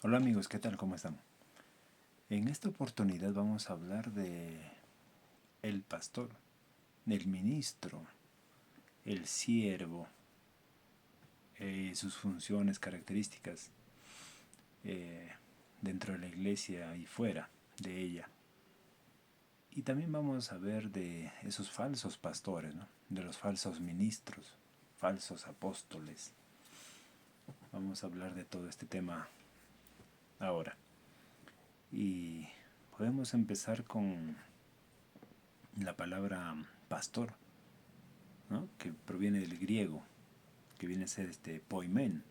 Hola amigos, ¿qué tal? ¿Cómo están? En esta oportunidad vamos a hablar de el pastor, el ministro, el siervo, sus funciones, características eh, dentro de la iglesia y fuera de ella. Y también vamos a ver de esos falsos pastores, ¿no? De los falsos ministros, falsos apóstoles. Vamos a hablar de todo este tema ahora. Y podemos empezar con la palabra pastor, ¿no? Que proviene del griego, que viene a ser poimen.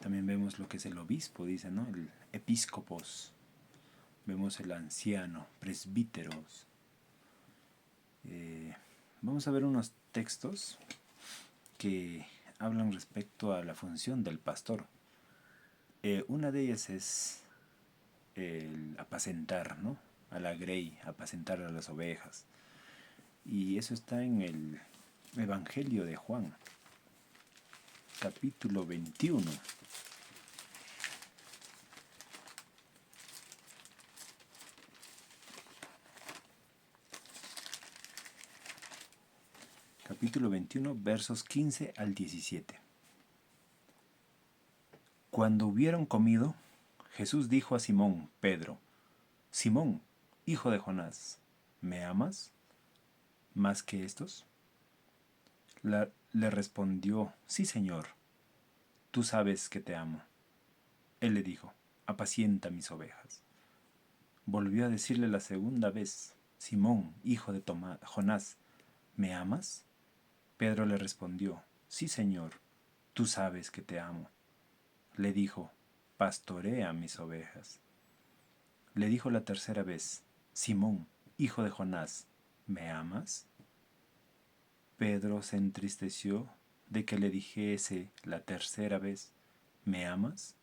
También vemos lo que es el obispo, dice, ¿no? El episcopos. Vemos el anciano, presbíteros. Vamos a ver unos textos que hablan respecto a la función del pastor. Una de ellas es el apacentar, ¿no? A la grey, apacentar a las ovejas. Y eso está en el Evangelio de Juan, capítulo 21. Capítulo 21, versos 15 al 17. Cuando hubieron comido, Jesús dijo a Simón Pedro: Simón, hijo de Jonás, ¿me amas más que estos? Le respondió: Sí, Señor, tú sabes que te amo. Él le dijo: Apacienta mis ovejas. Volvió a decirle la segunda vez: Simón, hijo de Jonás, ¿me amas? Pedro le respondió: Sí, Señor, tú sabes que te amo. Le dijo: Pastorea mis ovejas. Le dijo la tercera vez: Simón, hijo de Jonás, ¿me amas? Pedro se entristeció de que le dijese la tercera vez: ¿me amas?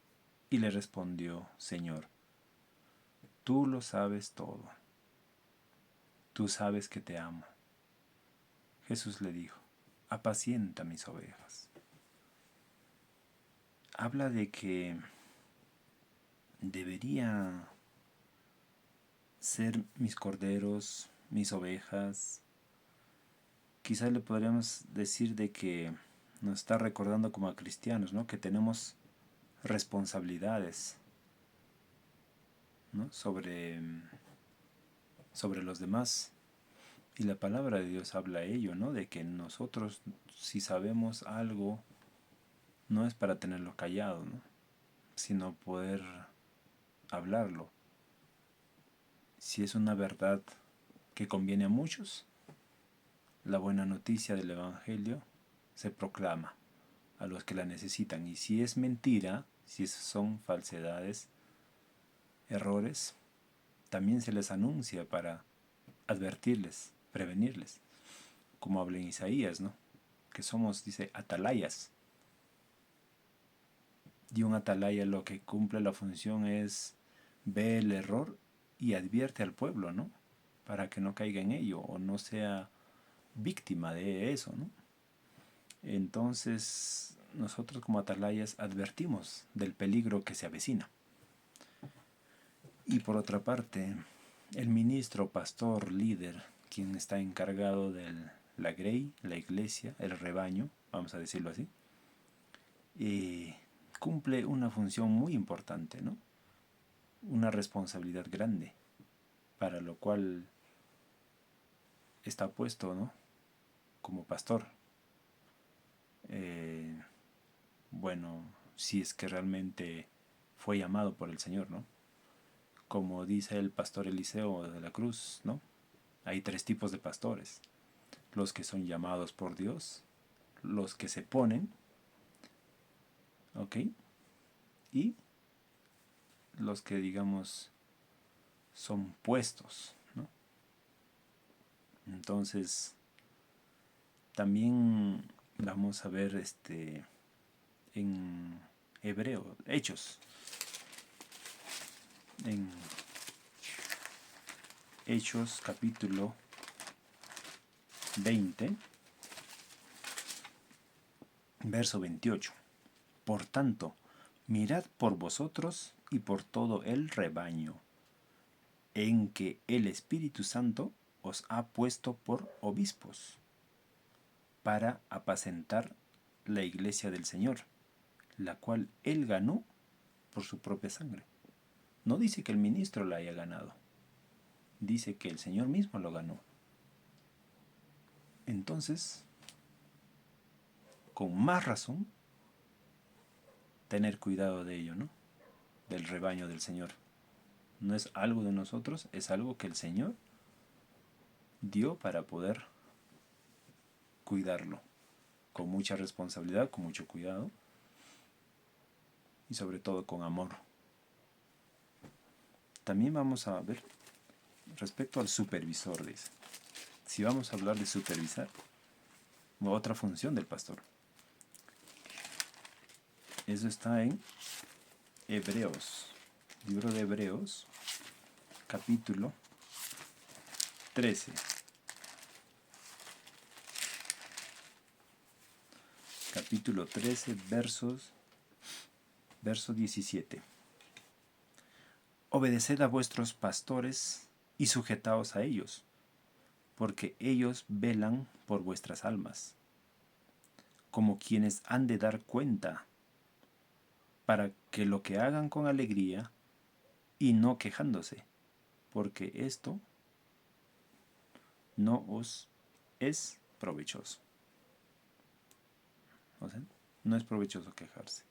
Y le respondió: Señor, tú lo sabes todo. Tú sabes que te amo. Jesús le dijo: Apacienta mis ovejas. Habla de que debería ser mis corderos, mis ovejas. Quizás le podríamos decir de que nos está recordando como a cristianos, ¿no? Que tenemos responsabilidades, ¿no? sobre los demás. Y la palabra de Dios habla ello, ¿no? De que nosotros, si sabemos algo, no es para tenerlo callado, ¿no? Sino poder hablarlo. Si es una verdad que conviene a muchos, la buena noticia del Evangelio se proclama a los que la necesitan. Y si es mentira, si son falsedades, errores, también se les anuncia para advertirles, prevenirles, como habla en Isaías, ¿no? Que somos, dice, atalayas. Y un atalaya lo que cumple la función es ver el error y advierte al pueblo, ¿no? Para que no caiga en ello o no sea víctima de eso, ¿no? Entonces, nosotros como atalayas advertimos del peligro que se avecina. Y por otra parte, el ministro, pastor, líder, quien está encargado de la grey, la iglesia, el rebaño, vamos a decirlo así, cumple una función muy importante, ¿no? Una responsabilidad grande, para lo cual está puesto, ¿no? Como pastor. Eh, bueno, si es que realmente fue llamado por el Señor, ¿no? Como dice el pastor Eliseo de la Cruz, ¿no? Hay tres tipos de pastores: los que son llamados por Dios, los que se ponen, ¿ok? Y los que, digamos, son puestos, ¿no? Entonces, también vamos a ver en Hebreo, en Hechos capítulo 20, verso 28. Por tanto, Mirad por vosotros y por todo el rebaño, en que el Espíritu Santo os ha puesto por obispos, para apacentar la iglesia del Señor, la cual él ganó por su propia sangre. No dice que el ministro la haya ganado, dice que el Señor mismo lo ganó. Entonces, con más razón, tener cuidado de ello, ¿no? Del rebaño del Señor. No es algo de nosotros, es algo que el Señor dio para poder cuidarlo, con mucha responsabilidad, con mucho cuidado y sobre todo con amor. También vamos a ver respecto al supervisor, dice. Si vamos a hablar de supervisar, otra función del pastor. Eso está en Hebreos, libro de Hebreos, capítulo 13. Capítulo 13, verso 17. Obedeced a vuestros pastores y sujetaos a ellos, porque ellos velan por vuestras almas, como quienes han de dar cuenta, para que lo que hagan con alegría y no quejándose, porque esto no os es provechoso. O sea, no es provechoso quejarse.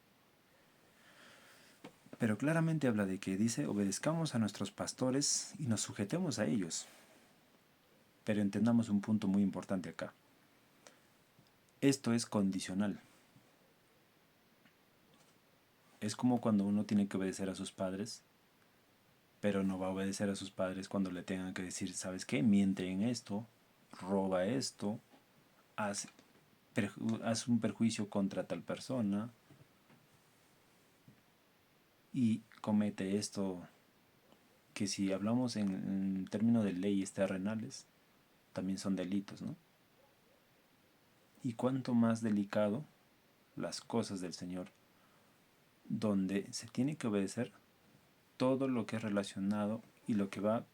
Pero claramente habla de que dice, obedezcamos a nuestros pastores y nos sujetemos a ellos. Pero entendamos un punto muy importante acá. Esto es condicional. Es como cuando uno tiene que obedecer a sus padres, pero no va a obedecer a sus padres cuando le tengan que decir, ¿sabes qué? Miente en esto, roba esto, haz un perjuicio contra tal persona y comete esto, que si hablamos en términos de leyes terrenales, también son delitos, ¿no? Y cuanto más delicado las cosas del Señor, donde se tiene que obedecer todo lo que es relacionado y lo que va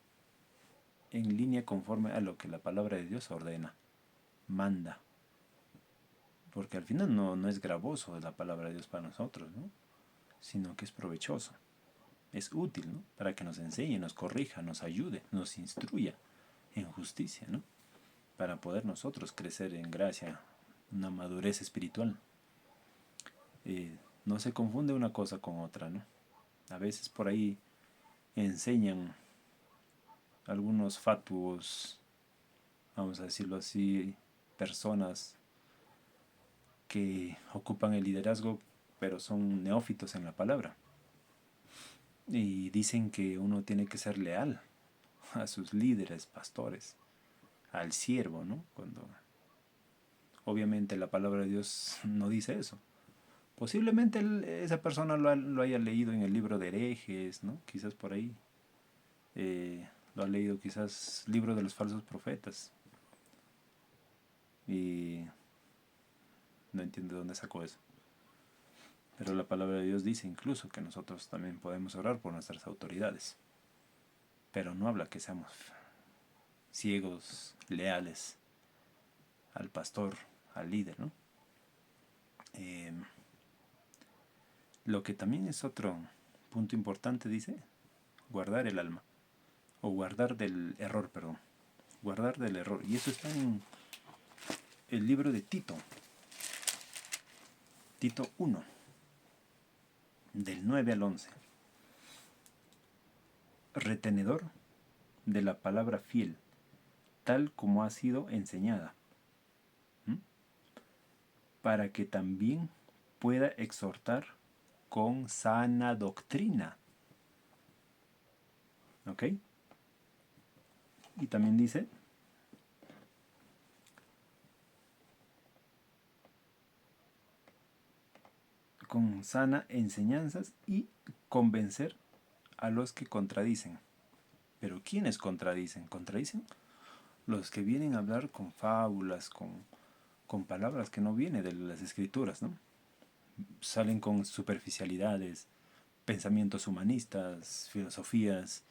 en línea conforme a lo que la palabra de Dios ordena, manda. Porque al final no es gravoso la palabra de Dios para nosotros, ¿no? Sino que es provechoso, es útil, ¿no? Para que nos enseñe, nos corrija, nos ayude, nos instruya en justicia, ¿no? Para poder nosotros crecer en gracia, una madurez espiritual. No se confunde una cosa con otra, ¿no? A veces por ahí enseñan algunos fatuos, vamos a decirlo así, personas que ocupan el liderazgo, pero son neófitos en la palabra. Y dicen que uno tiene que ser leal a sus líderes, pastores, al siervo, ¿no? Cuando obviamente la palabra de Dios no dice eso. Posiblemente esa persona lo haya leído en el libro de herejes, ¿no? Quizás por ahí. Lo ha leído quizás libro de los falsos profetas. Y no entiendo de dónde sacó eso. Pero la palabra de Dios dice incluso que nosotros también podemos orar por nuestras autoridades. Pero no habla que seamos ciegos, leales al pastor, al líder, ¿no? Lo que también es otro punto importante, dice, guardar el alma. O guardar del error, perdón. Guardar del error. Y eso está en el libro de Tito. Tito 1, del 9 al 11. Retenedor de la palabra fiel, tal como ha sido enseñada, para que también pueda exhortar con sana doctrina. ¿Ok? Y también dice, con sana enseñanzas y convencer a los que contradicen. Pero ¿quiénes contradicen? ¿Contradicen? Los que vienen a hablar con fábulas, con palabras que no vienen de las escrituras, ¿no? salen con superficialidades, pensamientos humanistas, filosofías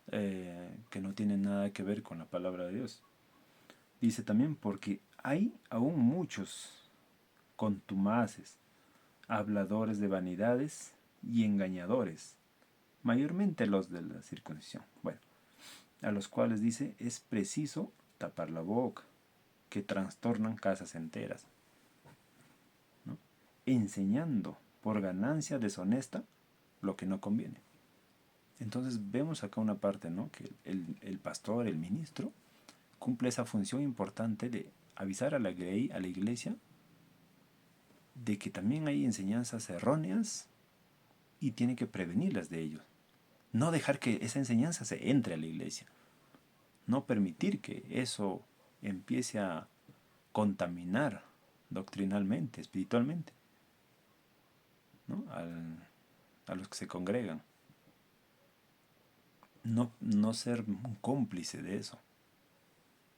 que no tienen nada que ver con la palabra de Dios. Dice también porque hay aún muchos contumaces, habladores de vanidades y engañadores, mayormente los de la circuncisión. Bueno, a los cuales dice es preciso tapar la boca, que trastornan casas enteras, ¿no? Enseñando por ganancia deshonesta lo que no conviene. Entonces vemos acá una parte, ¿no? Que el pastor, el ministro, cumple esa función importante de avisar a la iglesia de que también hay enseñanzas erróneas y tiene que prevenirlas de ellos. No dejar que esa enseñanza se entre a la iglesia. No permitir que eso empiece a contaminar doctrinalmente, espiritualmente, ¿no? A los que se congregan. No ser un cómplice de eso,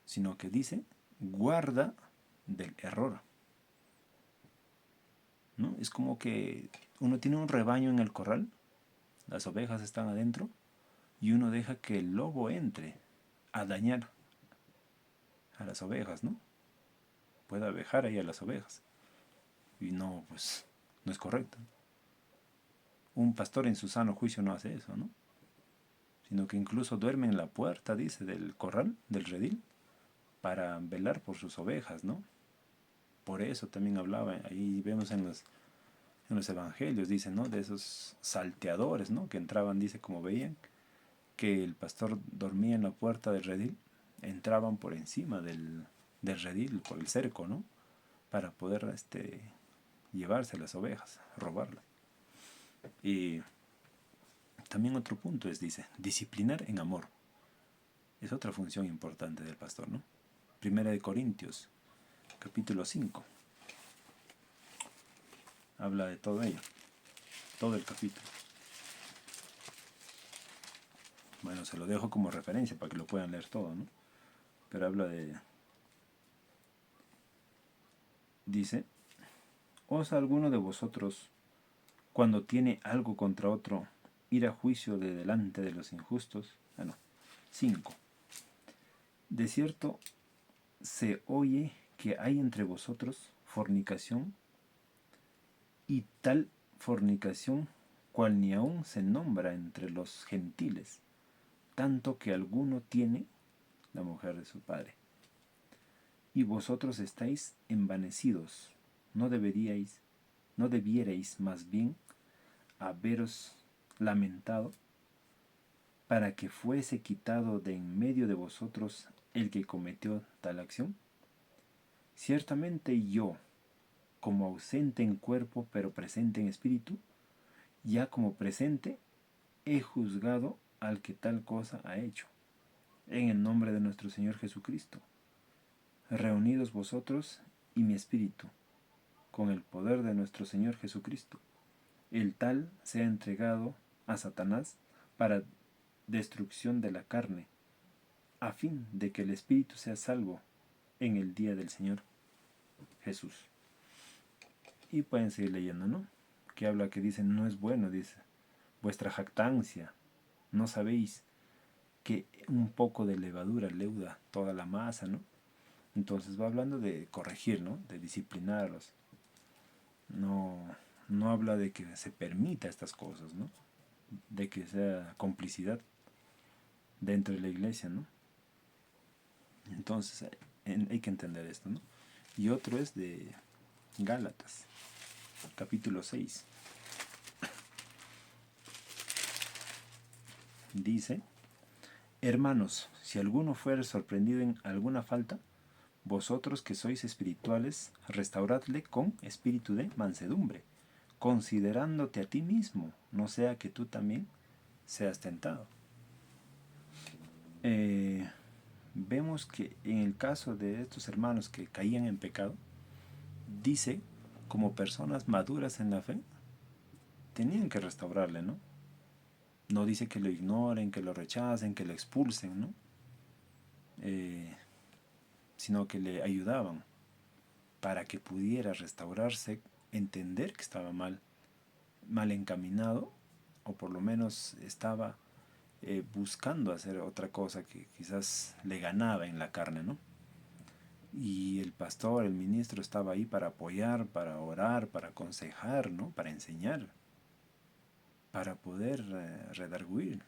sino que dice, guarda del error, ¿no? Es como que uno tiene un rebaño en el corral, las ovejas están adentro, y uno deja que el lobo entre a dañar a las ovejas, ¿no? Puede abejar ahí a las ovejas. Y no, pues, no es correcto. Un pastor en su sano juicio no hace eso, ¿no? Sino que incluso duerme en la puerta, dice, del corral, del redil, para velar por sus ovejas, ¿no? Por eso también hablaba, ahí vemos en los evangelios, dice, ¿no? De esos salteadores, ¿no? Que entraban, dice, como veían, que el pastor dormía en la puerta del redil, entraban por encima del redil, por el cerco, ¿no? Para poder llevarse las ovejas, robarlas. Y también otro punto es, dice, disciplinar en amor. Es otra función importante del pastor, ¿no? Primera de Corintios, capítulo 5. Habla de todo ello, todo el capítulo. Bueno, se lo dejo como referencia para que lo puedan leer todo, ¿no? Pero habla de... Dice, ¿osa alguno de vosotros, cuando tiene algo contra otro, ir a juicio de delante de los injustos? 5. De cierto, se oye que hay entre vosotros fornicación, y tal fornicación cual ni aun se nombra entre los gentiles, tanto que alguno tiene la mujer de su padre. Y vosotros estáis envanecidos, no debierais más bien haberos lamentado para que fuese quitado de en medio de vosotros el que cometió tal acción. Ciertamente yo, como ausente en cuerpo pero presente en espíritu, ya como presente he juzgado al que tal cosa ha hecho, en el nombre de nuestro Señor Jesucristo, reunidos vosotros y mi espíritu, con el poder de nuestro Señor Jesucristo. El tal sea entregado a Satanás para destrucción de la carne, a fin de que el espíritu sea salvo en el día del Señor Jesús. Y pueden seguir leyendo, ¿no? Que habla, que dice, no es bueno, dice, vuestra jactancia, no sabéis que un poco de levadura leuda toda la masa, ¿no? Entonces va hablando de corregir, ¿no? De disciplinarlos. No habla de que se permita estas cosas, ¿no? De que sea complicidad dentro de la iglesia, ¿no? Entonces hay que entender esto, ¿no? Y otro es de Gálatas, capítulo 6. Dice, hermanos, si alguno fuere sorprendido en alguna falta, vosotros que sois espirituales, restauradle con espíritu de mansedumbre, considerándote a ti mismo, no sea que tú también seas tentado. Vemos que en el caso de estos hermanos que caían en pecado, dice, como personas maduras en la fe, tenían que restaurarle, ¿no? No dice que lo ignoren, que lo rechacen, que lo expulsen, ¿no? Sino que le ayudaban para que pudiera restaurarse entender que estaba mal encaminado, o por lo menos estaba buscando hacer otra cosa que quizás le ganaba en la carne, ¿no? Y el pastor, el ministro estaba ahí para apoyar, para orar, para aconsejar, ¿no? Para enseñar, para poder redarguir.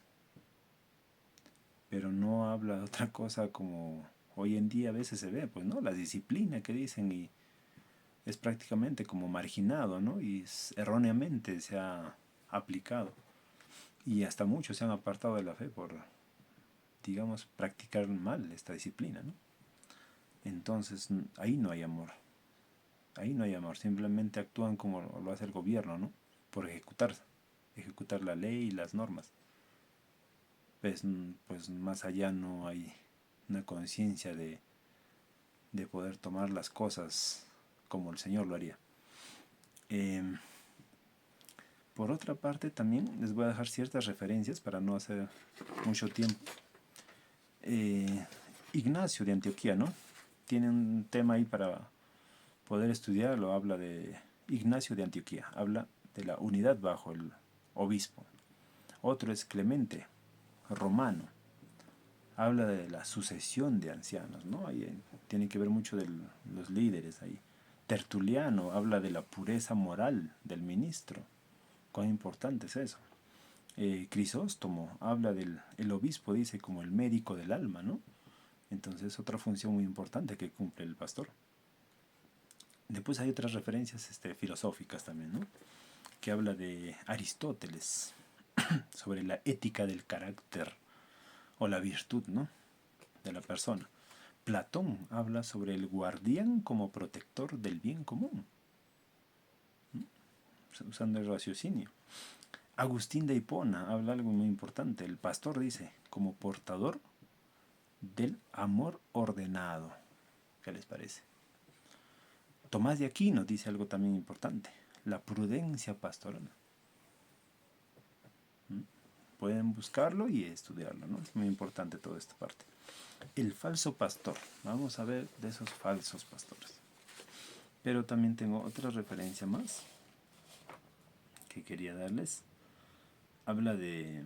Pero no habla de otra cosa como hoy en día a veces se ve, pues, ¿no? La disciplina que dicen, y es prácticamente como marginado, ¿no? Y erróneamente se ha aplicado. Y hasta muchos se han apartado de la fe por, digamos, practicar mal esta disciplina, ¿no? Entonces, ahí no hay amor. Ahí no hay amor. Simplemente actúan como lo hace el gobierno, ¿no? Por ejecutar la ley y las normas. Pues más allá no hay una conciencia de poder tomar las cosas como el Señor lo haría. Por otra parte, también les voy a dejar ciertas referencias para no hacer mucho tiempo. Ignacio de Antioquía, ¿no? Tiene un tema ahí para poder estudiarlo. Habla de Ignacio de Antioquía, habla de la unidad bajo el obispo. Otro es Clemente Romano, habla de la sucesión de ancianos, ¿no? Ahí tiene que ver mucho de los líderes ahí. Tertuliano habla de la pureza moral del ministro. Cuán importante es eso. Crisóstomo habla del obispo, dice, como el médico del alma, ¿no? Entonces, otra función muy importante que cumple el pastor. Después hay otras referencias filosóficas también, ¿no? Que habla de Aristóteles, sobre la ética del carácter o la virtud, ¿no? De la persona. Platón habla sobre el guardián como protector del bien común, usando el raciocinio. Agustín de Hipona habla algo muy importante. El pastor dice, como portador del amor ordenado. ¿Qué les parece? Tomás de Aquino dice algo también importante, la prudencia pastoral. Pueden buscarlo y estudiarlo, ¿no? Es muy importante toda esta parte. El falso pastor. Vamos a ver de esos falsos pastores. Pero también tengo otra referencia más que quería darles. Habla de,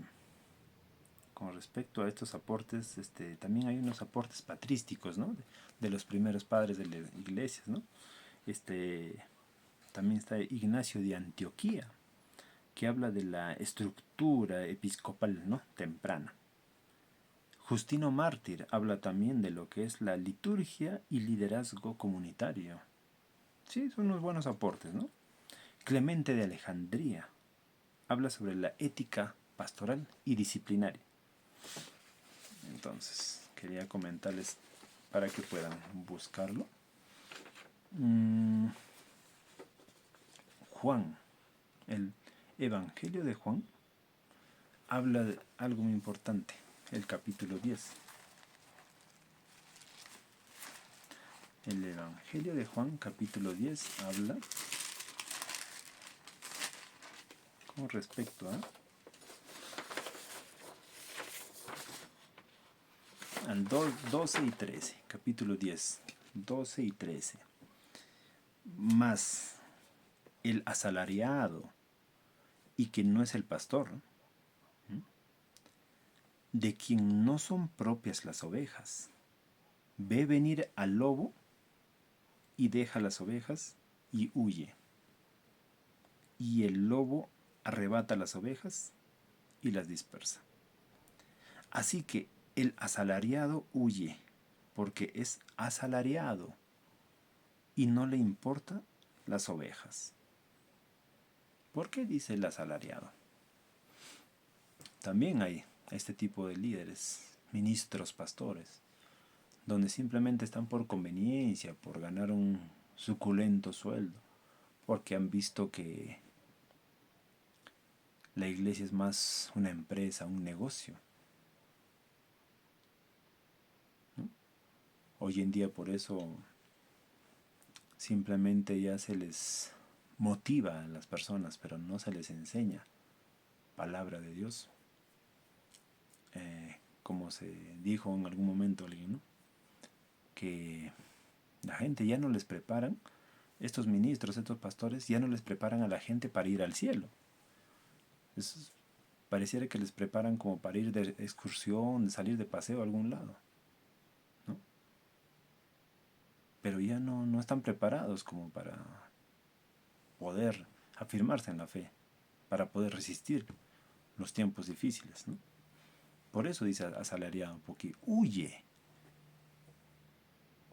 con respecto a estos aportes, también hay unos aportes patrísticos, ¿no? De los primeros padres de las iglesias, ¿no? También está Ignacio de Antioquía, que habla de la estructura episcopal, ¿no? Temprana. Justino Mártir habla también de lo que es la liturgia y liderazgo comunitario. Sí, son unos buenos aportes, ¿no? Clemente de Alejandría habla sobre la ética pastoral y disciplinaria. Entonces, quería comentarles para que puedan buscarlo. Juan, el Evangelio de Juan, habla de algo muy importante, el capítulo 10. El Evangelio de Juan, capítulo 10, habla con respecto al 12 y 13, capítulo 10, 12 y 13. Más el asalariado y que no es el pastor, de quien no son propias las ovejas, ve venir al lobo y deja las ovejas y huye. Y el lobo arrebata las ovejas y las dispersa. Así que el asalariado huye, porque es asalariado y no le importa las ovejas. ¿Por qué dice el asalariado? También hay este tipo de líderes, ministros, pastores, donde simplemente están por conveniencia, por ganar un suculento sueldo, porque han visto que la iglesia es más una empresa, un negocio. ¿No? Hoy en día por eso simplemente ya se les motiva a las personas, pero no se les enseña palabra de Dios. Como se dijo en algún momento alguien, ¿no? Que la gente ya no les preparan estos ministros, estos pastores, ya no les preparan a la gente para ir al cielo. Pareciera que les preparan como para ir de excursión, de salir de paseo a algún lado, ¿no? Pero ya no están preparados como para poder afirmarse en la fe, para poder resistir los tiempos difíciles, ¿no? Por eso dice asalariado, porque huye,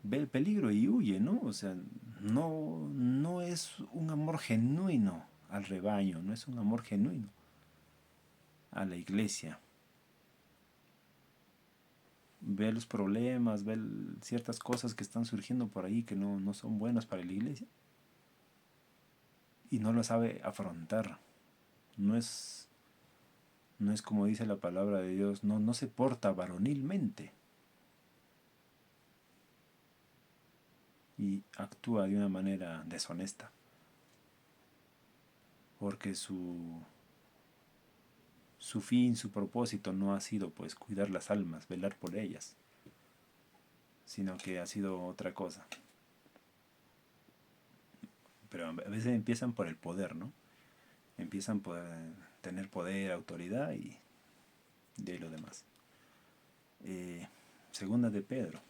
ve el peligro y huye, ¿no? O sea, no es un amor genuino al rebaño, no es un amor genuino a la iglesia. Ve los problemas, ve ciertas cosas que están surgiendo por ahí que no son buenas para la iglesia y no lo sabe afrontar. No es, no es como dice la palabra de Dios, no se porta varonilmente y actúa de una manera deshonesta porque su fin, su propósito no ha sido pues cuidar las almas, velar por ellas, sino que ha sido otra cosa. Pero a veces empiezan por el poder, ¿no? Empiezan por tener poder, autoridad y de lo demás. Segunda de Pedro.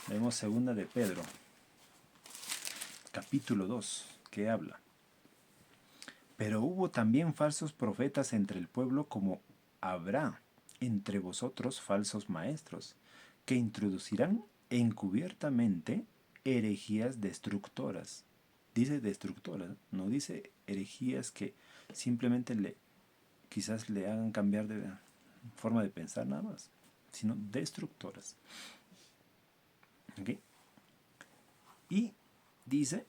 Leemos Segunda de Pedro, capítulo 2, que habla. Pero hubo también falsos profetas entre el pueblo, como habrá entre vosotros falsos maestros, que introducirán encubiertamente herejías destructoras. Dice destructoras, no dice herejías que simplemente quizás le hagan cambiar de forma de pensar nada más, sino destructoras. ¿Okay? Y dice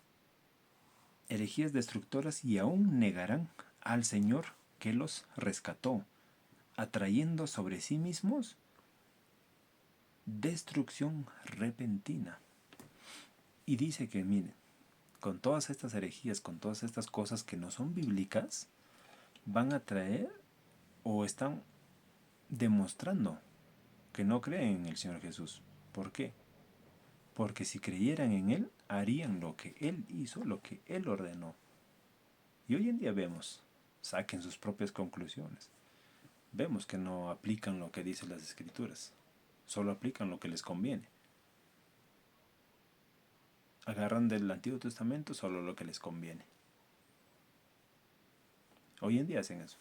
herejías destructoras, y aún negarán al Señor que los rescató, atrayendo sobre sí mismos destrucción repentina. Y dice que, miren, con todas estas herejías, con todas estas cosas que no son bíblicas, van a traer o están demostrando que no creen en el Señor Jesús. ¿Por qué? Porque si creyeran en Él, harían lo que Él hizo, lo que Él ordenó. Y hoy en día vemos, saquen sus propias conclusiones. Vemos que no aplican lo que dicen las Escrituras, solo aplican lo que les conviene. Agarran del Antiguo Testamento solo lo que les conviene. Hoy en día hacen eso.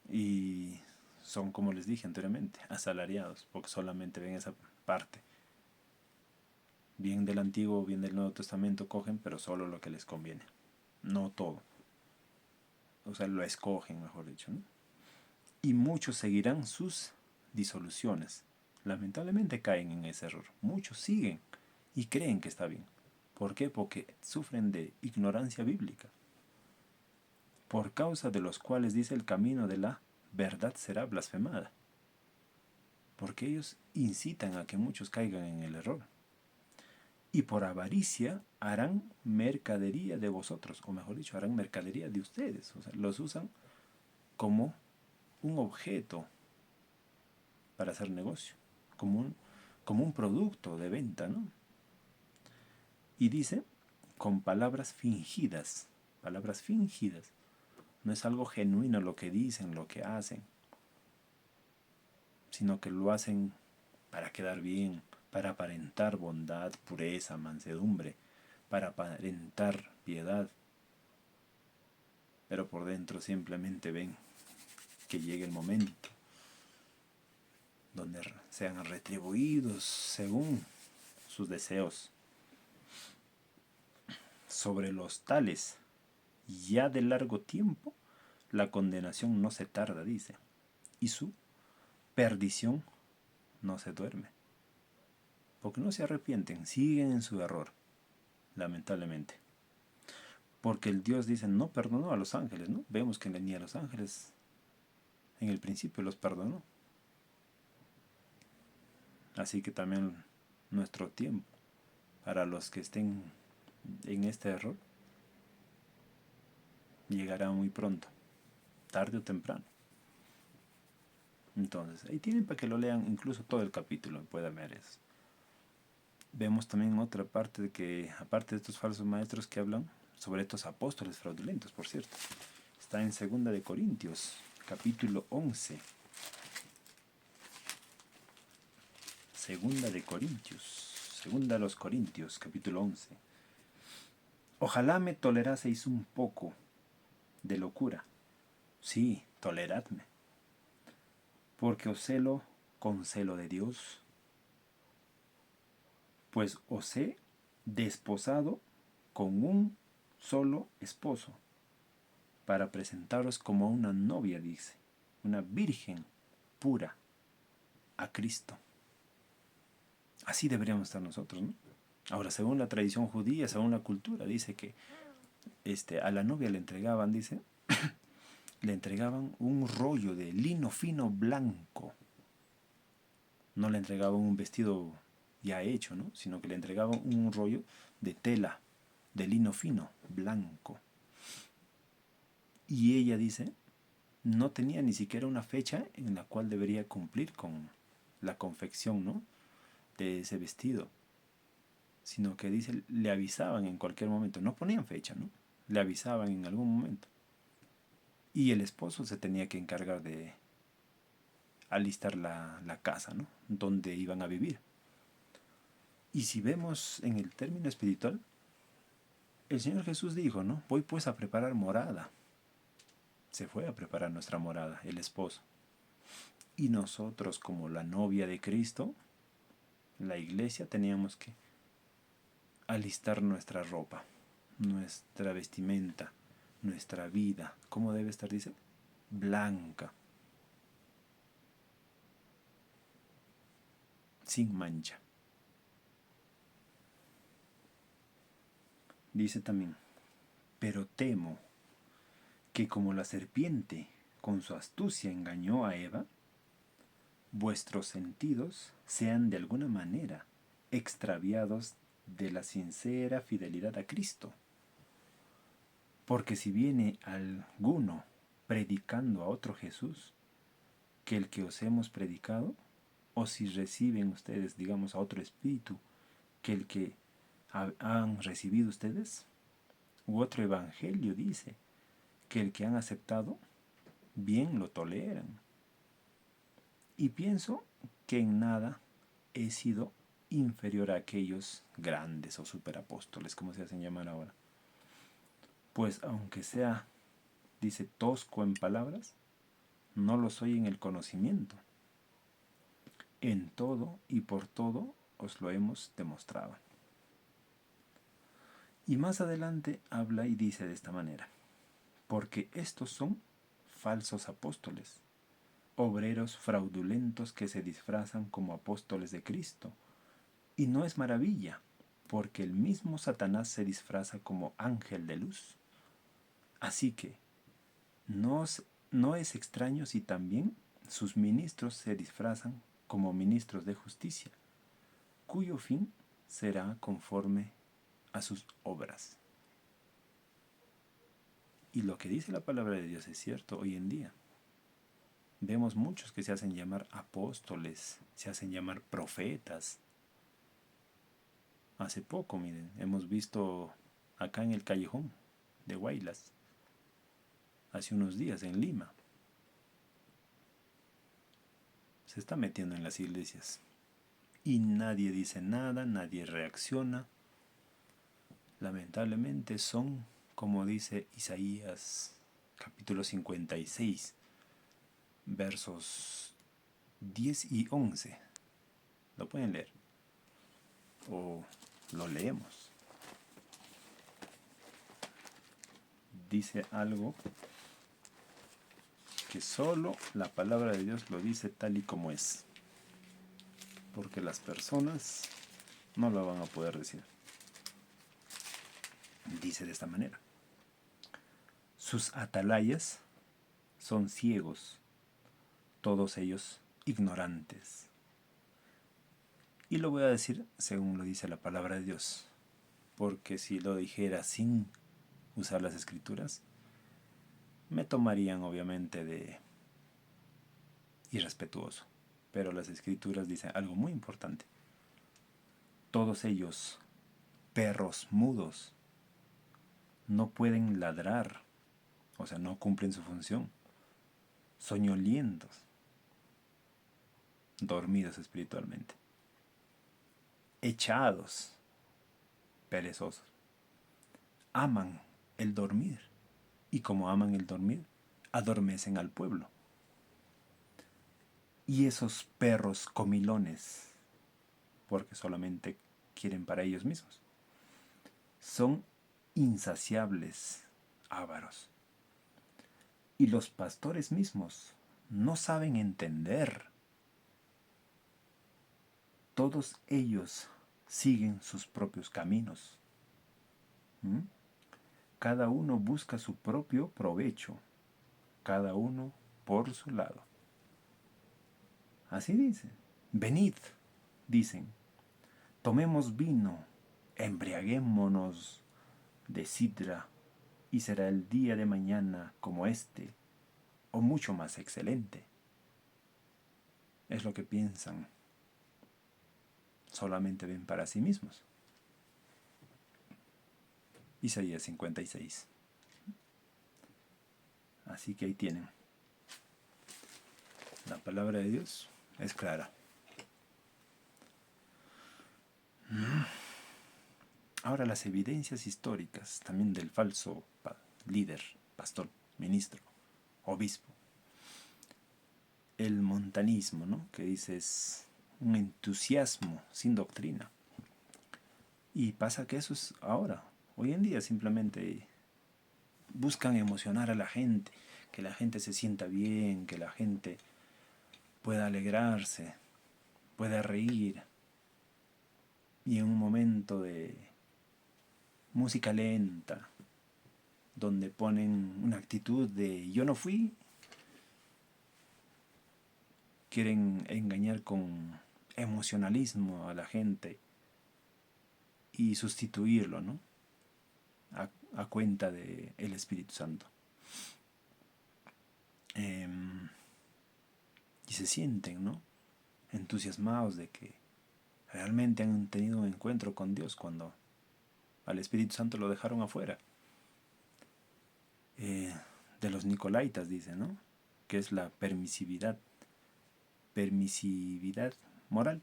Y son, como les dije anteriormente, asalariados, porque solamente ven esa parte. Bien del Antiguo, bien del Nuevo Testamento cogen, pero solo lo que les conviene. No todo. O sea, lo escogen, mejor dicho, ¿no? Y muchos seguirán sus disoluciones. Lamentablemente caen en ese error. Muchos siguen y creen que está bien. ¿Por qué? Porque sufren de ignorancia bíblica. Por causa de los cuales dice el camino de la verdad será blasfemada. Porque ellos incitan a que muchos caigan en el error. Y por avaricia harán mercadería de vosotros, o mejor dicho, harán mercadería de ustedes. O sea, los usan como un objeto para hacer negocio, como un producto de venta, ¿no? Y dice, con palabras fingidas, no es algo genuino lo que dicen, lo que hacen, sino que lo hacen para quedar bien, para aparentar bondad, pureza, mansedumbre, para aparentar piedad, pero por dentro simplemente ven que llegue el momento donde sean retribuidos según sus deseos. Sobre los tales, ya de largo tiempo, la condenación no se tarda, dice, y su perdición no se duerme. Porque no se arrepienten, siguen en su error, lamentablemente. Porque el Dios dice, no perdonó a los ángeles, ¿no? Vemos que ni a los ángeles en el principio los perdonó. Así que también nuestro tiempo, para los que estén en este error, llegará muy pronto, tarde o temprano. Entonces, ahí tienen para que lo lean, incluso todo el capítulo, pueden ver eso. vemos también otra parte de que, aparte de estos falsos maestros que hablan sobre estos apóstoles fraudulentos, por cierto, está en 2 Corintios, capítulo 11. Segunda a los Corintios, capítulo 11. Ojalá me toleraseis un poco de locura. Sí, toleradme, porque os celo con celo de Dios, pues os he desposado con un solo esposo, para presentaros como una novia, dice, una virgen pura a Cristo. Así deberíamos estar nosotros, ¿no? Ahora, según la tradición judía, según la cultura, dice que a la novia le entregaban, dice, le entregaban un rollo de lino fino blanco. No le entregaban un vestido ya hecho, ¿no? Sino que le entregaban un rollo de tela, de lino fino, blanco. Y ella dice, no tenía ni siquiera una fecha en la cual debería cumplir con la confección, ¿no?, de ese vestido, sino que dice, le avisaban en cualquier momento, no ponían fecha, ¿no? Le avisaban en algún momento. Y el esposo se tenía que encargar de alistar la casa, ¿no?, donde iban a vivir. Y si vemos en el término espiritual, el Señor Jesús dijo, ¿no?, voy pues a preparar morada. Se fue a preparar nuestra morada, el esposo. Y nosotros, como la novia de Cristo, la iglesia, teníamos que alistar nuestra ropa, nuestra vestimenta, nuestra vida. ¿Cómo debe estar? Dice, blanca, sin mancha. Dice también, pero temo que como la serpiente con su astucia engañó a Eva, vuestros sentidos sean de alguna manera extraviados de la sincera fidelidad a Cristo. Porque si viene alguno predicando a otro Jesús que el que os hemos predicado, o si reciben ustedes, digamos, a otro espíritu que el que han recibido ustedes, u otro evangelio, dice, que el que han aceptado, bien lo toleran. Y pienso que en nada he sido inferior a aquellos grandes o superapóstoles, como se hacen llamar ahora. Pues aunque sea, dice, tosco en palabras, no lo soy en el conocimiento. En todo y por todo os lo hemos demostrado. Y más adelante habla y dice de esta manera, porque estos son falsos apóstoles, obreros fraudulentos que se disfrazan como apóstoles de Cristo. Y no es maravilla, porque el mismo Satanás se disfraza como ángel de luz. Así que no es extraño si también sus ministros se disfrazan como ministros de justicia, cuyo fin será conforme a sus obras. Y lo que dice la palabra de Dios es cierto hoy en día. Vemos muchos que se hacen llamar apóstoles, se hacen llamar profetas. Hace poco, miren, hemos visto acá en el callejón de Huaylas, hace unos días en Lima. Se está metiendo en las iglesias y nadie dice nada, nadie reacciona. Lamentablemente son, como dice Isaías capítulo 56, versos 10 y 11. Lo pueden leer o lo leemos. Dice algo que solo la palabra de Dios lo dice tal y como es, porque las personas no lo van a poder decir. Dice de esta manera: sus atalayas son ciegos, todos ellos ignorantes. Y lo voy a decir según lo dice la palabra de Dios, porque si lo dijera sin usar las escrituras, me tomarían obviamente de irrespetuoso. Pero las escrituras dicen algo muy importante. Todos ellos, perros mudos, no pueden ladrar, o sea, no cumplen su función. Soñolientos, dormidos espiritualmente. Echados, perezosos. Aman el dormir. Y como aman el dormir, adormecen al pueblo. Y esos perros comilones, porque solamente quieren para ellos mismos, son insaciables, ávaros. Y los pastores mismos no saben entender. Todos ellos siguen sus propios caminos. ¿Mm? Cada uno busca su propio provecho, cada uno por su lado. Así dicen. Venid, dicen, tomemos vino, embriaguémonos de sidra, y será el día de mañana como este, o mucho más excelente. Es lo que piensan. Solamente ven para sí mismos. Isaías 56. Así que ahí tienen. La palabra de Dios es clara. Ahora las evidencias históricas también del falso líder, pastor, ministro, obispo. El montanismo, ¿no? Que dice es un entusiasmo sin doctrina. Y pasa que eso es ahora. Hoy en día simplemente buscan emocionar a la gente, que la gente se sienta bien, que la gente pueda alegrarse, pueda reír. Y en un momento de música lenta, donde ponen una actitud de yo no fui, quieren engañar con emocionalismo a la gente y sustituirlo, ¿no? A cuenta del Espíritu Santo. Y se sienten, ¿no? Entusiasmados de que realmente han tenido un encuentro con Dios cuando al Espíritu Santo lo dejaron afuera. De los Nicolaitas dice, ¿no? Que es la permisividad moral.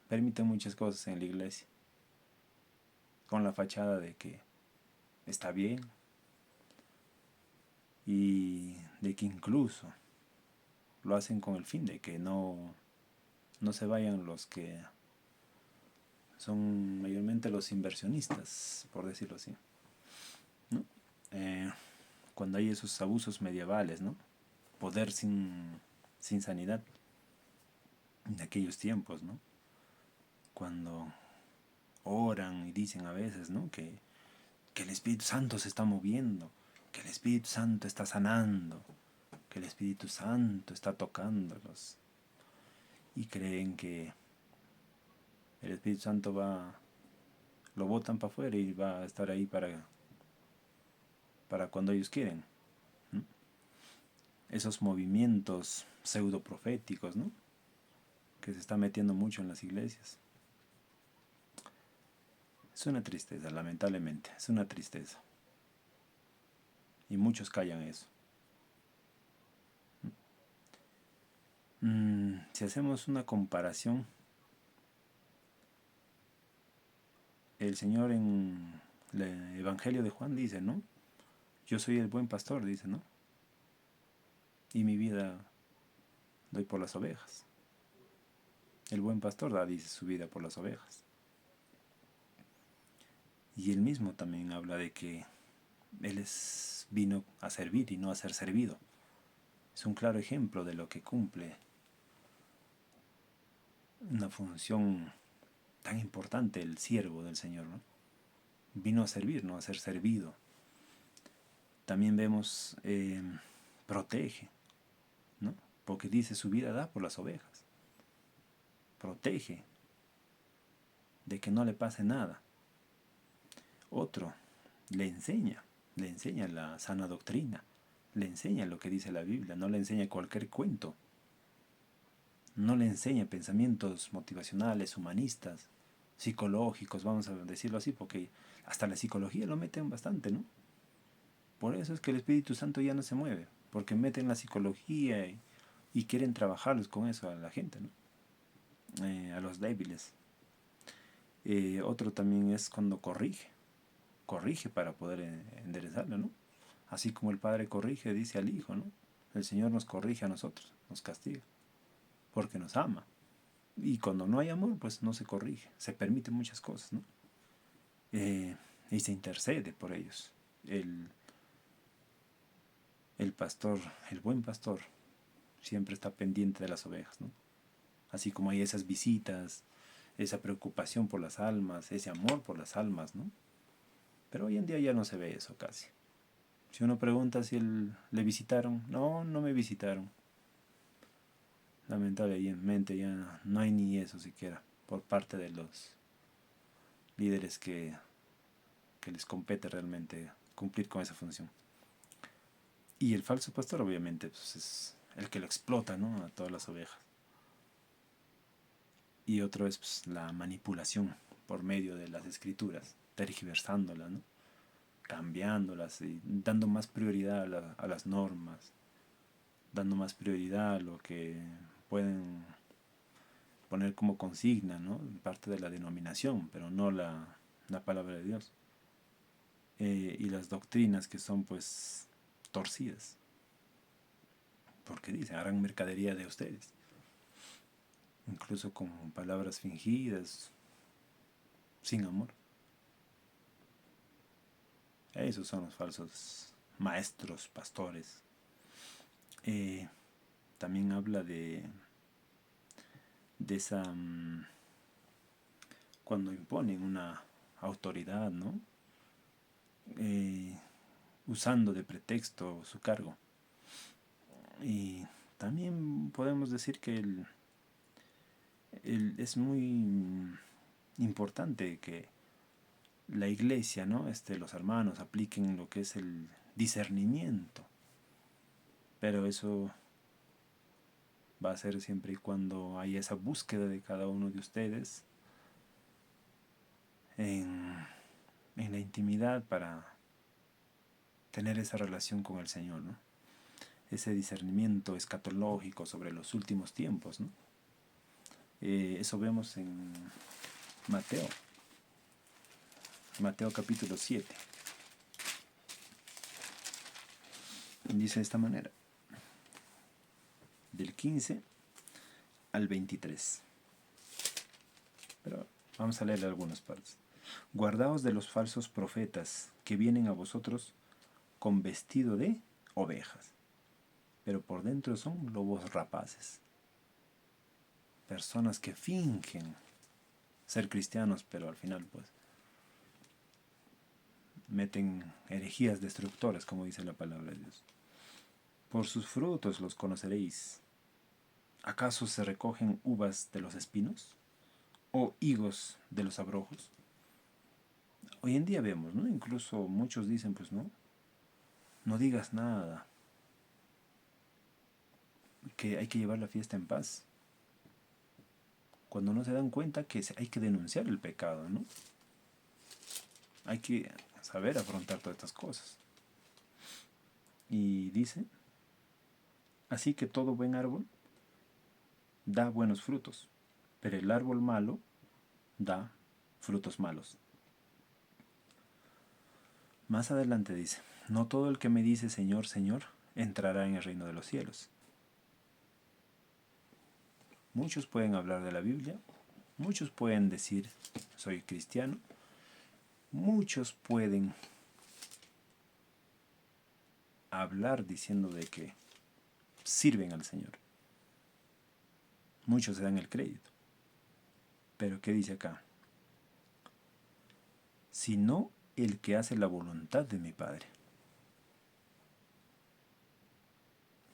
Permiten muchas cosas en la iglesia, con la fachada de que está bien y de que incluso lo hacen con el fin de que no se vayan los que son mayormente los inversionistas, por decirlo así, ¿no? Cuando hay esos abusos medievales, ¿no? Poder sin sanidad de aquellos tiempos, ¿no? Cuando oran y dicen a veces, ¿no? Que el Espíritu Santo se está moviendo, que el Espíritu Santo está sanando, que el Espíritu Santo está tocándolos. Y creen que el Espíritu Santo lo botan para afuera y va a estar ahí para cuando ellos quieren. ¿No? Esos movimientos pseudoproféticos, ¿no? Que se está metiendo mucho en las iglesias. Es una tristeza, lamentablemente, es una tristeza. Y muchos callan eso. Si hacemos una comparación, el Señor en el Evangelio de Juan dice, ¿no? Yo soy el buen pastor, dice, ¿no? Y mi vida doy por las ovejas. El buen pastor da, dice, su vida por las ovejas. Y él mismo también habla de que él vino a servir y no a ser servido. Es un claro ejemplo de lo que cumple una función tan importante el siervo del Señor, ¿no? Vino a servir, no a ser servido. También vemos, protege, ¿no? Porque dice su vida da por las ovejas. Protege de que no le pase nada. Otro, le enseña la sana doctrina, le enseña lo que dice la Biblia, no le enseña cualquier cuento. no le enseña pensamientos motivacionales, humanistas, psicológicos, vamos a decirlo así, porque hasta la psicología lo meten bastante, ¿no? Por eso es que el Espíritu Santo ya no se mueve, porque meten la psicología y quieren trabajarlos con eso a la gente, ¿no? A los débiles. Otro también es cuando corrige para poder enderezarlo, ¿no? Así como el Padre corrige, dice al Hijo, ¿no? El Señor nos corrige a nosotros, nos castiga, porque nos ama. Y cuando no hay amor, pues no se corrige, se permiten muchas cosas, ¿no? Y se intercede por ellos. El pastor, el buen pastor, siempre está pendiente de las ovejas, ¿no? Así como hay esas visitas, esa preocupación por las almas, ese amor por las almas, ¿no? Pero hoy en día ya no se ve eso casi. Si uno pregunta si le visitaron, no, no me visitaron. Lamentablemente ya no hay ni eso siquiera por parte de los líderes que les compete realmente cumplir con esa función. Y el falso pastor obviamente pues, es el que lo explota, ¿no? A todas las ovejas. Y otro es pues, la manipulación por medio de las escrituras, tergiversándolas, ¿no? Cambiándolas y dando más prioridad a las normas, dando más prioridad a lo que pueden poner como consigna, ¿no? Parte de la denominación, pero no la palabra de Dios. Y las doctrinas que son pues torcidas, porque dicen, harán mercadería de ustedes, incluso con palabras fingidas, sin amor. Esos son los falsos maestros, pastores. También habla de esa cuando imponen una autoridad, ¿no? Usando de pretexto su cargo. Y también podemos decir que es muy importante que la iglesia, ¿no? Los hermanos apliquen lo que es el discernimiento. Pero eso va a ser siempre y cuando haya esa búsqueda de cada uno de ustedes en la intimidad para tener esa relación con el Señor, ¿no? Ese discernimiento escatológico sobre los últimos tiempos, ¿no? Eso vemos en Mateo capítulo 7. Dice de esta manera, del 15 al 23. Pero vamos a leer algunas partes. Guardaos de los falsos profetas que vienen a vosotros con vestido de ovejas, pero por dentro son lobos rapaces. Personas que fingen ser cristianos, pero al final pues meten herejías destructoras, como dice la palabra de Dios. Por sus frutos los conoceréis. ¿Acaso se recogen uvas de los espinos? ¿O higos de los abrojos? Hoy en día vemos, ¿no? Incluso muchos dicen, pues no digas nada, que hay que llevar la fiesta en paz. Cuando no se dan cuenta que hay que denunciar el pecado, ¿no? Hay que saber afrontar todas estas cosas. Y dice, así que todo buen árbol da buenos frutos, pero el árbol malo da frutos malos. Más adelante dice, no todo el que me dice Señor, Señor, entrará en el reino de los cielos. Muchos pueden hablar de la Biblia, muchos pueden decir, soy cristiano, muchos pueden hablar diciendo de que sirven al Señor. Muchos se dan el crédito. Pero ¿qué dice acá? Sino el que hace la voluntad de mi Padre.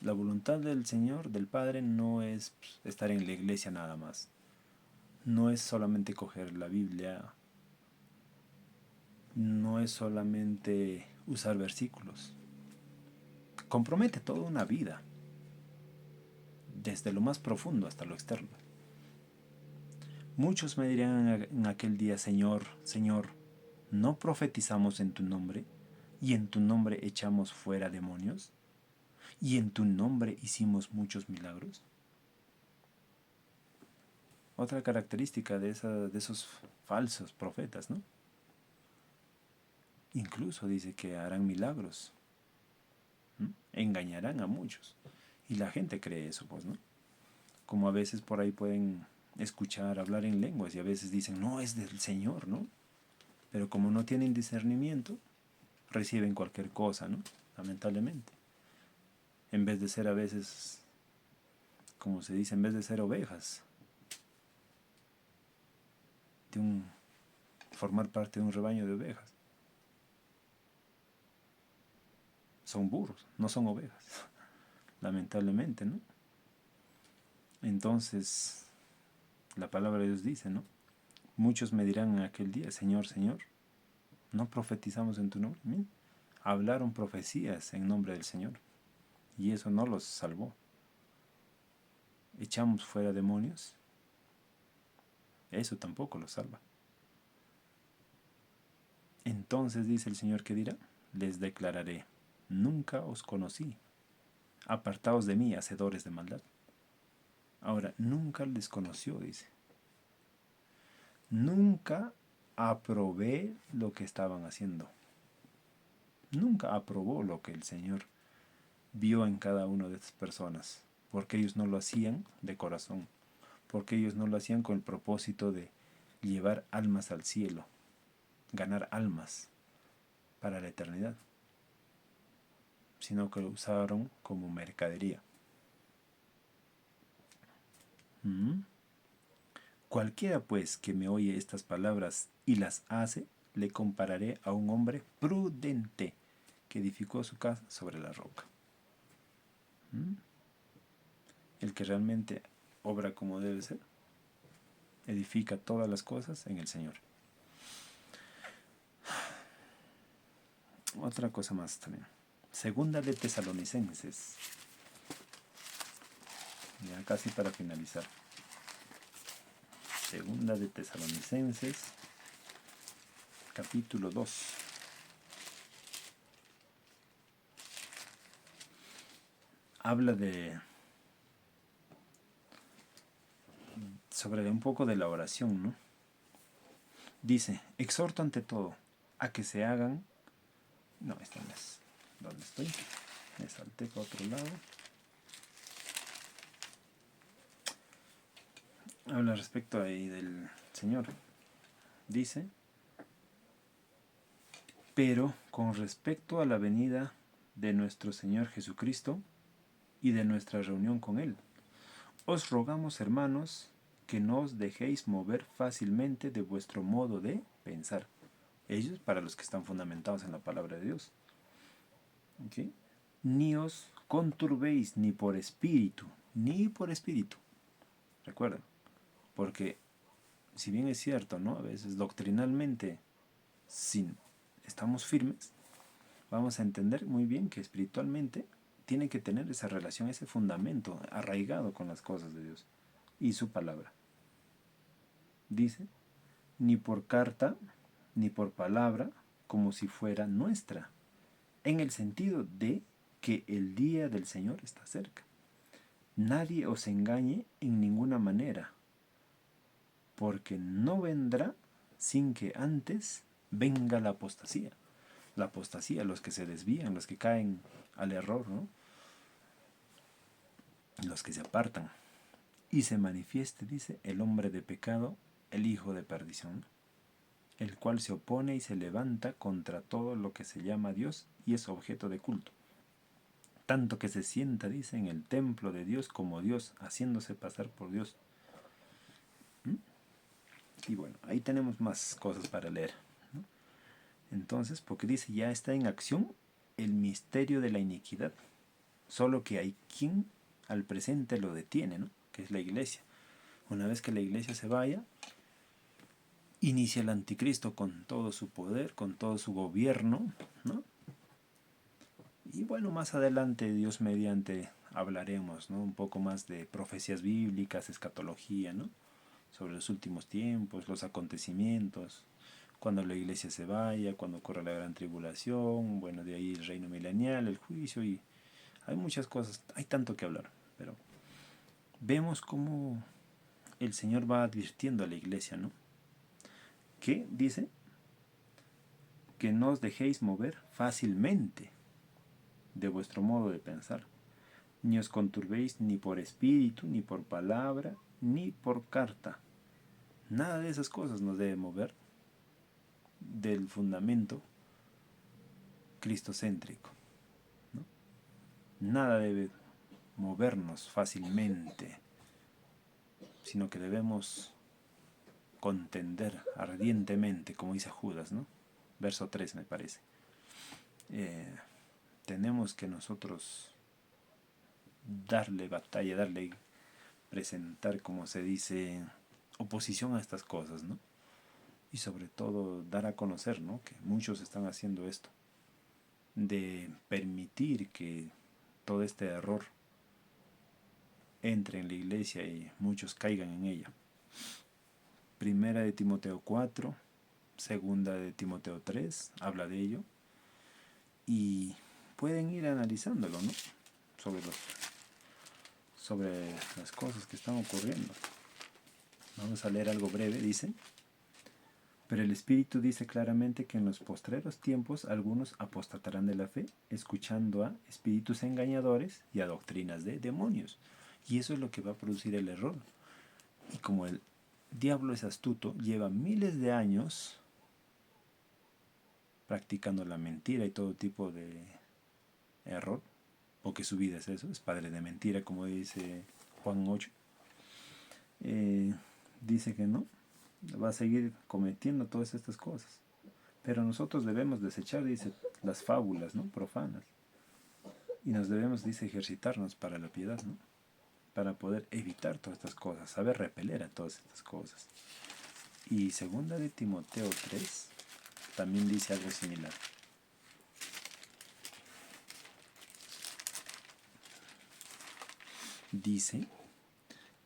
La voluntad del Señor, del Padre, no es estar en la iglesia nada más. No es solamente coger la Biblia. No es solamente usar versículos. Compromete toda una vida. desde lo más profundo hasta lo externo. Muchos me dirán en aquel día: Señor, Señor, ¿no profetizamos en tu nombre? ¿Y en tu nombre echamos fuera demonios? ¿Y en tu nombre hicimos muchos milagros? Otra característica de esos falsos profetas, ¿no? Incluso dice que harán milagros, ¿no? Engañarán a muchos. Y la gente cree eso, pues, ¿no? Como a veces por ahí pueden escuchar hablar en lenguas y a veces dicen: no, es del Señor, ¿no? Pero como no tienen discernimiento, reciben cualquier cosa, ¿no? Lamentablemente. En vez de ser a veces, como se dice, en vez de ser ovejas, formar parte de un rebaño de ovejas, son burros, no son ovejas. Lamentablemente, ¿no? Entonces, la palabra de Dios dice, ¿no? Muchos me dirán en aquel día: Señor, Señor, ¿no profetizamos en tu nombre? Miren, hablaron profecías en nombre del Señor y eso no los salvó. Echamos fuera demonios, eso tampoco los salva. Entonces dice el Señor, que dirá: les declararé: nunca os conocí, apartaos de mí, hacedores de maldad. Ahora, nunca les conoció, dice. Nunca aprobé lo que estaban haciendo. Nunca aprobó lo que el Señor vio en cada una de estas personas, porque ellos no lo hacían de corazón, porque ellos no lo hacían con el propósito de llevar almas al cielo, ganar almas para la eternidad, sino que lo usaron como mercadería. Cualquiera pues que me oye estas palabras y las hace, le compararé a un hombre prudente que edificó su casa sobre la roca. El que realmente obra como debe ser, edifica todas las cosas en el Señor. Otra cosa más también. Segunda de Tesalonicenses. Ya casi para finalizar. Segunda de Tesalonicenses, capítulo 2. Habla sobre un poco de la oración, ¿no? Dice: exhorto ante todo a que se hagan... No, esta no es. ¿Dónde estoy? Me salté para otro lado. Habla respecto ahí del Señor. Dice: pero con respecto a la venida de nuestro Señor Jesucristo y de nuestra reunión con Él, os rogamos, hermanos, que no os dejéis mover fácilmente de vuestro modo de pensar. Ellos, para los que están fundamentados en la palabra de Dios. ¿Okay? Ni os conturbéis ni por espíritu. Recuerden, porque si bien es cierto, ¿no? A veces doctrinalmente, si estamos firmes, vamos a entender muy bien que espiritualmente tiene que tener esa relación, ese fundamento arraigado con las cosas de Dios y su palabra. Dice: ni por carta, ni por palabra, como si fuera nuestra, en el sentido de que el día del Señor está cerca. Nadie os engañe en ninguna manera, porque no vendrá sin que antes venga la apostasía. La apostasía, los que se desvían, los que caen al error, ¿no? Los que se apartan. Y se manifieste, dice, el hombre de pecado, el hijo de perdición, el cual se opone y se levanta contra todo lo que se llama Dios y es objeto de culto. Tanto que se sienta, dice, en el templo de Dios como Dios, haciéndose pasar por Dios. Y bueno, ahí tenemos más cosas para leer, ¿no? Entonces, porque dice: ya está en acción el misterio de la iniquidad, solo que hay quien al presente lo detiene, ¿no? Que es la iglesia. Una vez que la iglesia se vaya, inicia el anticristo con todo su poder, con todo su gobierno, ¿no? Y bueno, más adelante, Dios mediante, hablaremos, ¿no? Un poco más de profecías bíblicas, escatología, ¿no? Sobre los últimos tiempos, los acontecimientos, cuando la iglesia se vaya, cuando ocurra la gran tribulación, bueno, de ahí el reino milenial, el juicio, y hay muchas cosas, hay tanto que hablar, pero vemos cómo el Señor va advirtiendo a la iglesia, ¿no? Que dice que no os dejéis mover fácilmente de vuestro modo de pensar, ni os conturbéis ni por espíritu, ni por palabra, ni por carta. Nada de esas cosas nos debe mover del fundamento cristocéntrico, ¿no? Nada debe movernos fácilmente, sino que debemos contender ardientemente, como dice Judas, ¿no? Verso 3 me parece. Tenemos que nosotros darle batalla, presentar, como se dice, oposición a estas cosas, ¿no? Y sobre todo dar a conocer, ¿no? Que muchos están haciendo esto, de permitir que todo este error entre en la iglesia y muchos caigan en ella. Primera de Timoteo 4, segunda de Timoteo 3, habla de ello. Y pueden ir analizándolo, ¿no? Sobre las cosas que están ocurriendo. Vamos a leer algo breve, dice. Pero el Espíritu dice claramente que en los postreros tiempos algunos apostatarán de la fe, escuchando a espíritus engañadores y a doctrinas de demonios. Y eso es lo que va a producir el error. Y como el diablo es astuto, lleva miles de años practicando la mentira y todo tipo de error, porque su vida es eso, es padre de mentira, como dice Juan 8. Dice que no, va a seguir cometiendo todas estas cosas. Pero nosotros debemos desechar, dice, las fábulas, ¿no? Profanas. Y nos debemos, dice, ejercitarnos para la piedad, ¿no? Para poder evitar todas estas cosas, saber repeler a todas estas cosas. Y segunda de Timoteo 3 también dice algo similar. Dice,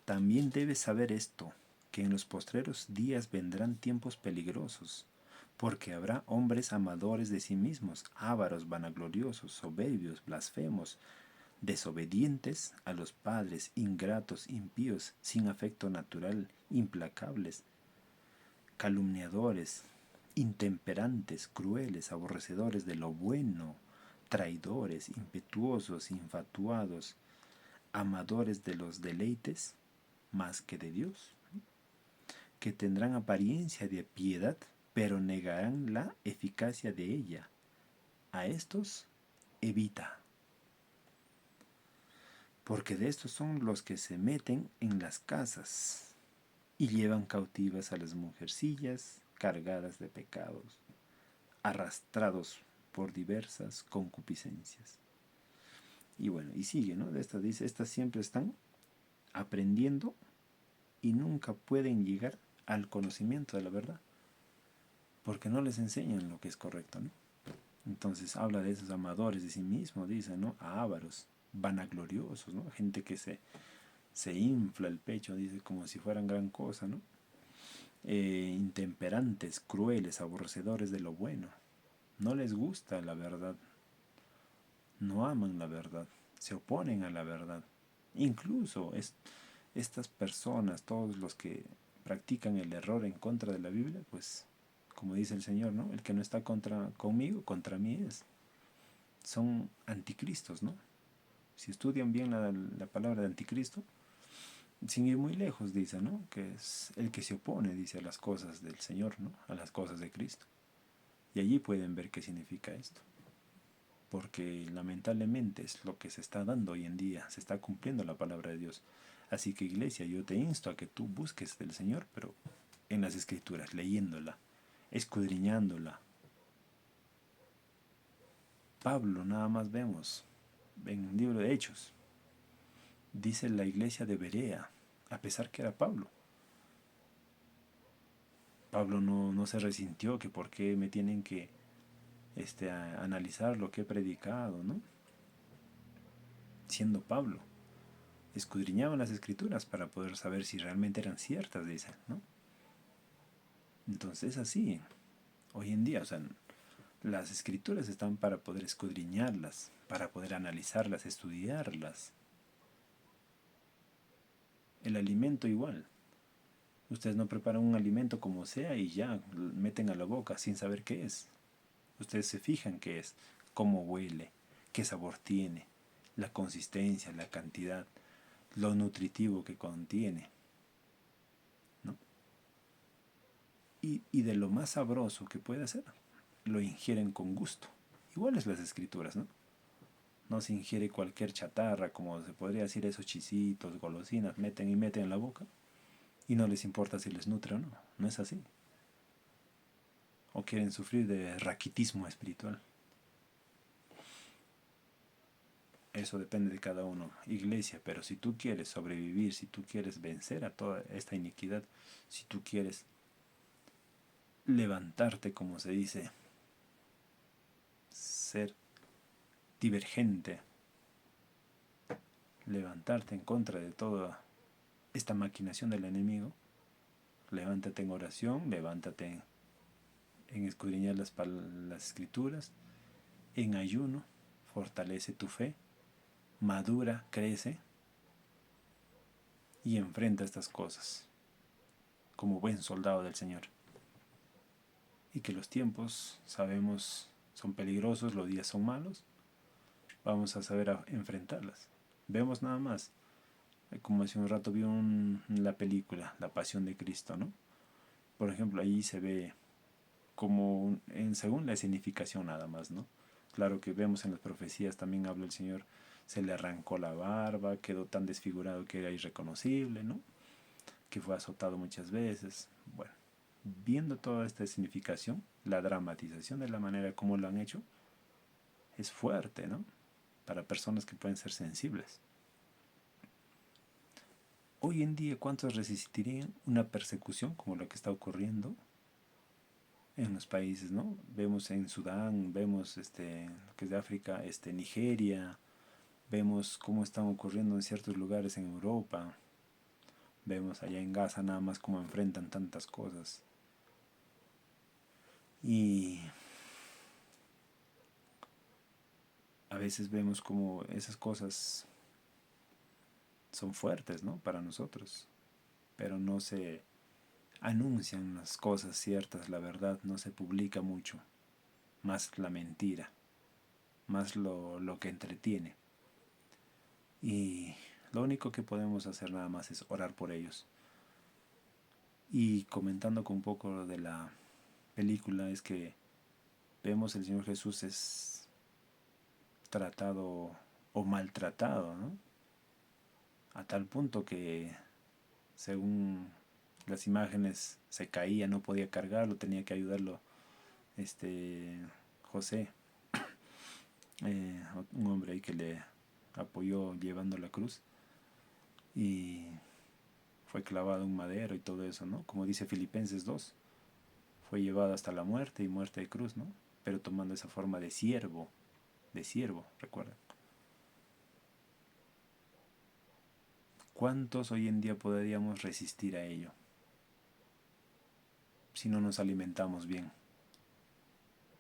también debes saber esto, que en los postreros días vendrán tiempos peligrosos, porque habrá hombres amadores de sí mismos, ávaros, vanagloriosos, soberbios, blasfemos, desobedientes a los padres, ingratos, impíos, sin afecto natural, implacables, calumniadores, intemperantes, crueles, aborrecedores de lo bueno, traidores, impetuosos, infatuados, amadores de los deleites más que de Dios, que tendrán apariencia de piedad, pero negarán la eficacia de ella. A estos evita, porque de estos son los que se meten en las casas y llevan cautivas a las mujercillas cargadas de pecados, arrastrados por diversas concupiscencias. Y bueno, y sigue, ¿no? De estas dice, estas siempre están aprendiendo y nunca pueden llegar al conocimiento de la verdad, porque no les enseñan lo que es correcto, ¿no? Entonces habla de esos amadores de sí mismos, dice, ¿no? Ávaros, vanagloriosos, ¿no? Gente que se infla el pecho, dice, como si fueran gran cosa, ¿no? Intemperantes, crueles, aborrecedores de lo bueno. No les gusta la verdad, no aman la verdad, se oponen a la verdad. Incluso estas personas, todos los que practican el error en contra de la Biblia, pues, como dice el Señor, ¿no? El que no está conmigo, contra mí es. Son anticristos, ¿no? Si estudian bien la palabra de anticristo, sin ir muy lejos, dice, ¿no? Que es el que se opone, dice, a las cosas del Señor, ¿no? A las cosas de Cristo. Y allí pueden ver qué significa esto. Porque lamentablemente es lo que se está dando hoy en día, se está cumpliendo la palabra de Dios. Así que iglesia, yo te insto a que tú busques del Señor, pero en las Escrituras, leyéndola, escudriñándola. Pablo, nada más vemos, en el libro de Hechos, dice la iglesia de Berea, a pesar que era Pablo. Pablo no se resintió, que por qué me tienen que analizar lo que he predicado, ¿no? siendo Pablo. Escudriñaban las escrituras para poder saber si realmente eran ciertas, dicen, ¿no? Entonces así, hoy en día, o sea, las escrituras están para poder escudriñarlas, para poder analizarlas, estudiarlas. El alimento igual. Ustedes no preparan un alimento como sea y ya meten a la boca sin saber qué es. Ustedes se fijan qué es, cómo huele, qué sabor tiene, la consistencia, la cantidad, lo nutritivo que contiene, ¿no? Y de lo más sabroso que puede ser, lo ingieren con gusto. Igual es las escrituras, ¿no? No se ingiere cualquier chatarra, como se podría decir, esos chisitos, golosinas, meten y meten en la boca y no les importa si les nutre o no. No es así. O quieren sufrir de raquitismo espiritual. Eso depende de cada uno, iglesia, pero si tú quieres sobrevivir, si tú quieres vencer a toda esta iniquidad, si tú quieres levantarte, como se dice, ser divergente, levantarte en contra de toda esta maquinación del enemigo, levántate en oración, levántate en escudriñar las escrituras, en ayuno, fortalece tu fe, madura, crece y enfrenta estas cosas como buen soldado del Señor. Y que los tiempos, sabemos, son peligrosos, los días son malos, vamos a saber enfrentarlas. Vemos nada más, como hace un rato vi la película, La Pasión de Cristo, ¿no? Por ejemplo, ahí se ve como según la significación nada más, ¿no? Claro que vemos en las profecías, también habla el Señor, se le arrancó la barba, quedó tan desfigurado que era irreconocible, ¿no? Que fue azotado muchas veces. Bueno, viendo toda esta significación, la dramatización de la manera como lo han hecho, es fuerte, ¿no? Para personas que pueden ser sensibles. Hoy en día, ¿cuántos resistirían una persecución como la que está ocurriendo en los países, ¿no? Vemos en Sudán, vemos lo que es de África, Nigeria, vemos cómo están ocurriendo en ciertos lugares en Europa, vemos allá en Gaza nada más cómo enfrentan tantas cosas. Y a veces vemos como esas cosas son fuertes, ¿no? Para nosotros, pero no se anuncian las cosas ciertas, la verdad no se publica mucho, más la mentira, más lo que entretiene. Y lo único que podemos hacer nada más es orar por ellos. Y comentando con un poco de la película, es que vemos el Señor Jesús es tratado o maltratado, ¿no? A tal punto que, según las imágenes, se caía, no podía cargarlo, tenía que ayudarlo José, un hombre ahí que le apoyó llevando la cruz, y fue clavado en madero y todo eso, ¿no? Como dice Filipenses 2, fue llevado hasta la muerte y muerte de cruz, ¿no? Pero tomando esa forma de siervo, recuerda. ¿Cuántos hoy en día podríamos resistir a ello si no nos alimentamos bien?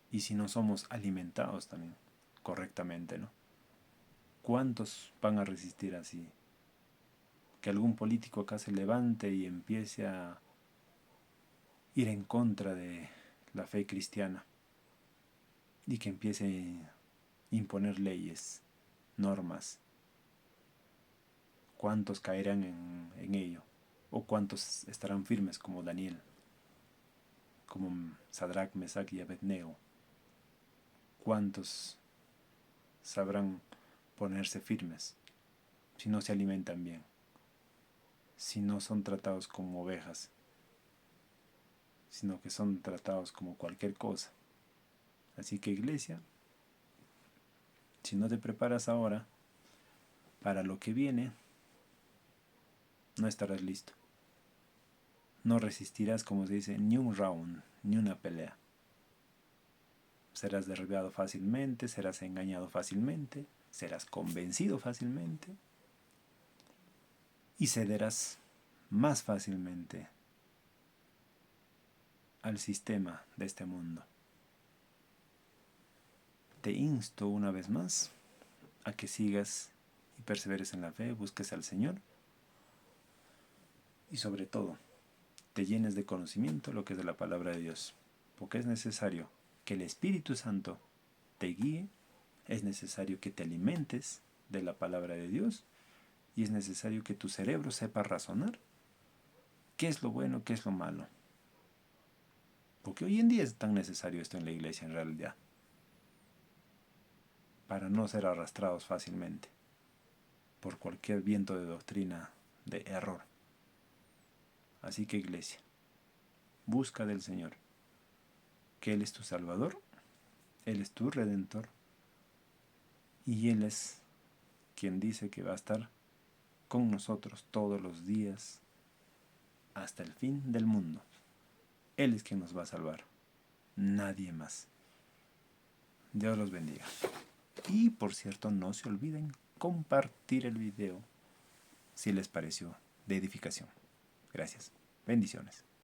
Y si no somos alimentados también correctamente, ¿no? ¿Cuántos van a resistir así? Que algún político acá se levante y empiece a ir en contra de la fe cristiana y que empiece a imponer leyes, normas. ¿Cuántos caerán en ello? ¿O cuántos estarán firmes como Daniel, como Sadrach, Mesach y Abednego? ¿Cuántos sabrán ponerse firmes si no se alimentan bien? Si no son tratados como ovejas, sino que son tratados como cualquier cosa. Así que, iglesia, si no te preparas ahora para lo que viene, no estarás listo. No resistirás, como se dice, ni un round, ni una pelea. Serás derribado fácilmente, serás engañado fácilmente, serás convencido fácilmente y cederás más fácilmente al sistema de este mundo. Te insto una vez más a que sigas y perseveres en la fe, busques al Señor y sobre todo te llenes de conocimiento lo que es de la palabra de Dios, porque es necesario que el Espíritu Santo te guíe, es necesario que te alimentes de la palabra de Dios y es necesario que tu cerebro sepa razonar qué es lo bueno, qué es lo malo. Porque hoy en día es tan necesario esto en la iglesia en realidad, para no ser arrastrados fácilmente por cualquier viento de doctrina de error. Así que iglesia, busca del Señor, que Él es tu Salvador, Él es tu Redentor y Él es quien dice que va a estar con nosotros todos los días hasta el fin del mundo. Él es quien nos va a salvar, nadie más. Dios los bendiga. Y por cierto, no se olviden compartir el video si les pareció de edificación. Gracias. Bendiciones.